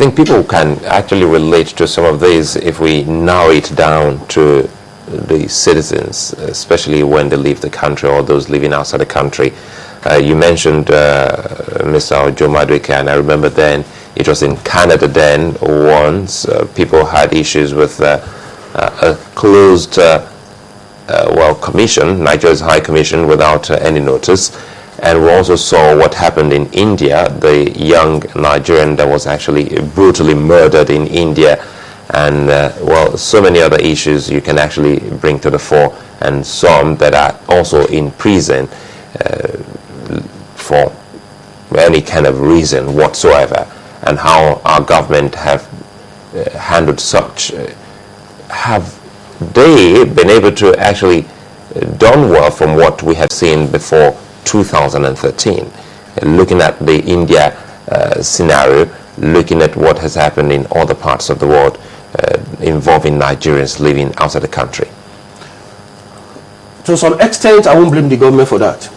think people can actually relate to some of these if we narrow it down to the citizens, especially when they leave the country or those living outside the country. You mentioned Mr. Ojo Madueke, and I remember then it was in Canada then once people had issues with a closed commission, Nigeria's High Commission, without any notice. And we also saw what happened in India, the young Nigerian that was actually brutally murdered in India. And so many other issues you can actually bring to the fore, and some that are also in prison for any kind of reason whatsoever, and how our government have handled such. Have they been able to actually done well from what we have seen before 2013? Looking at the India scenario, looking at what has happened in other parts of the world involving Nigerians living outside the country. To some extent, I won't blame the government for that.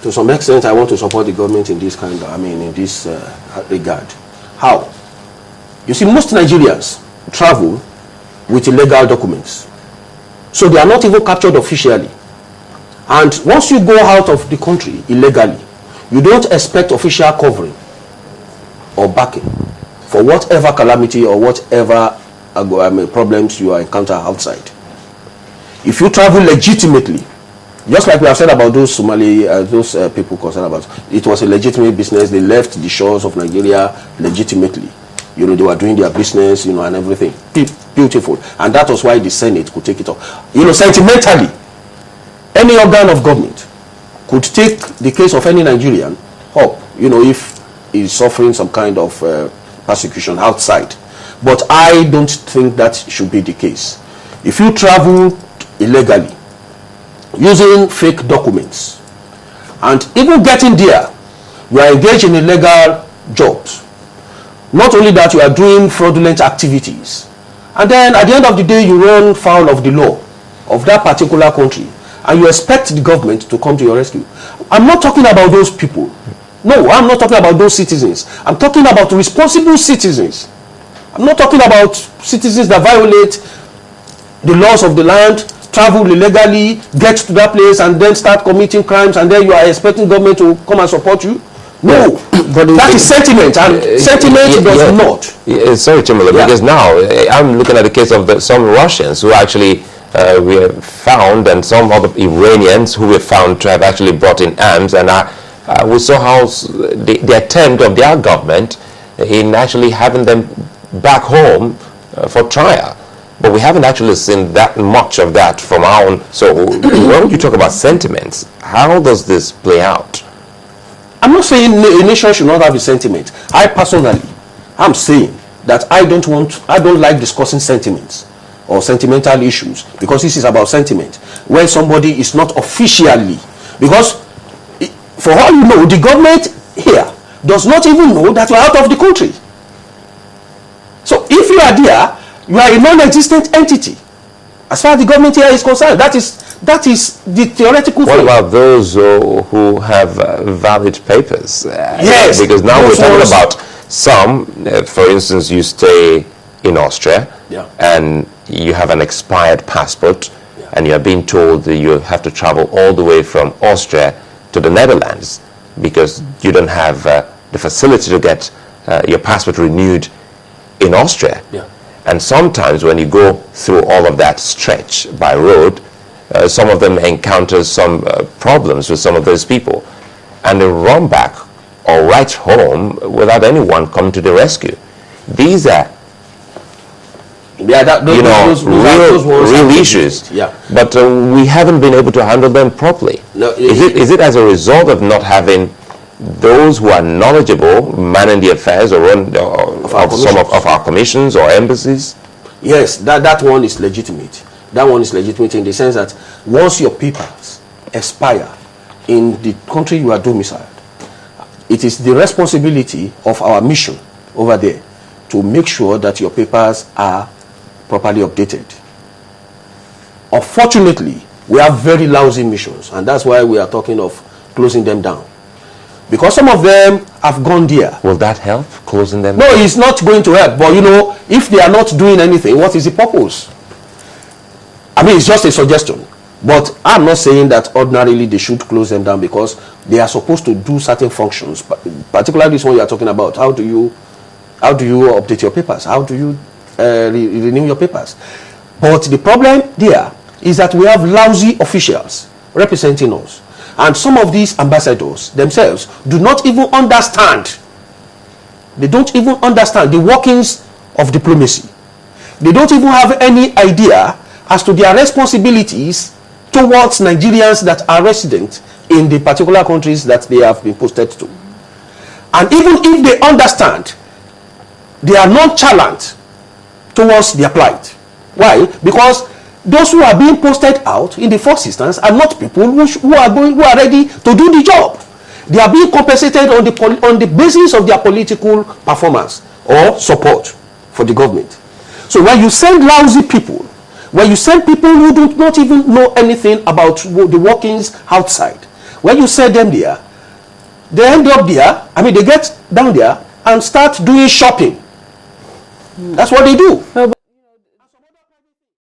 To some extent, I want to support the government in this in this regard. How? You see, most Nigerians travel with illegal documents, so they are not even captured officially. And once you go out of the country illegally, you don't expect official covering or backing for whatever calamity or whatever problems you encounter outside. If you travel legitimately, just like we have said about those Somali, those people concerned about, it was a legitimate business. They left the shores of Nigeria legitimately. You know, they were doing their business, you know, and everything. Beautiful. And that was why the Senate could take it up. You know, sentimentally, any organ of government could take the case of any Nigerian up, you know, if he's suffering some kind of persecution outside. But I don't think that should be the case. If you travel illegally, using fake documents, and even getting there, you are engaged in illegal jobs. Not only that, you are doing fraudulent activities. And then at the end of the day, you run foul of the law of that particular country, and you expect the government to come to your rescue. I'm not talking about those people. No, I'm not talking about those citizens. I'm talking about responsible citizens. I'm not talking about citizens that violate the laws of the land, travel illegally, get to that place, and then start committing crimes, and then you are expecting government to come and support you. No, but that is sentiment, and sentiment does not. Sorry, Chimolo, because now I'm looking at the case of some Russians who actually were found, and some other Iranians who were found to have actually brought in arms, and we saw how the attempt of their government in actually having them back home for trial. But we haven't actually seen that much of that from our own. So when you talk about sentiments, how does this play out? I'm not saying a nation should not have a sentiment. I personally, I'm saying that I don't like discussing sentiments or sentimental issues, because this is about sentiment. When somebody is not officially, because for all you know, the government here does not even know that you are out of the country. So if you are there, you are a non-existent entity. As far as the government here is concerned, that is the theoretical thing. What about those who have valid papers? Yes. Because now we're talking about some, for instance, you stay in Austria, and you have an expired passport, and you are being told that you have to travel all the way from Austria to the Netherlands because you don't have the facility to get your passport renewed in Austria. And sometimes when you go through all of that stretch by road, some of them encounter some problems with some of those people, and they run back or right home without anyone coming to the rescue. These are real issues. But we haven't been able to handle them properly. No, is it as a result of not having those who are knowledgeable manning the affairs or some of our commissions or embassies? Yes, that one is legitimate. That one is legitimate in the sense that once your papers expire in the country you are domiciled, it is the responsibility of our mission over there to make sure that your papers are properly updated. Unfortunately, we have very lousy missions, and that's why we are talking of closing them down. Because some of them have gone there. Will that help, closing them? No, it's not going to help. But, you know, if they are not doing anything, what is the purpose? I mean, it's just a suggestion. But I'm not saying that ordinarily they should close them down, because they are supposed to do certain functions. Particularly this one you are talking about. How do you update your papers? How do you renew your papers? But the problem there is that we have lousy officials representing us. And some of these ambassadors themselves do not even understand. They don't even understand the workings of diplomacy. They don't even have any idea as to their responsibilities towards Nigerians that are resident in the particular countries that they have been posted to. And even if they understand, they are nonchalant towards their plight. Why? Because those who are being posted out in the first instance are not people who are ready to do the job. They are being compensated on the basis of their political performance or support for the government. So when you send lousy people, when you send people who do not even know anything about the workings outside, when you send them there, they end up there, I mean, they get down there and start doing shopping. That's what they do.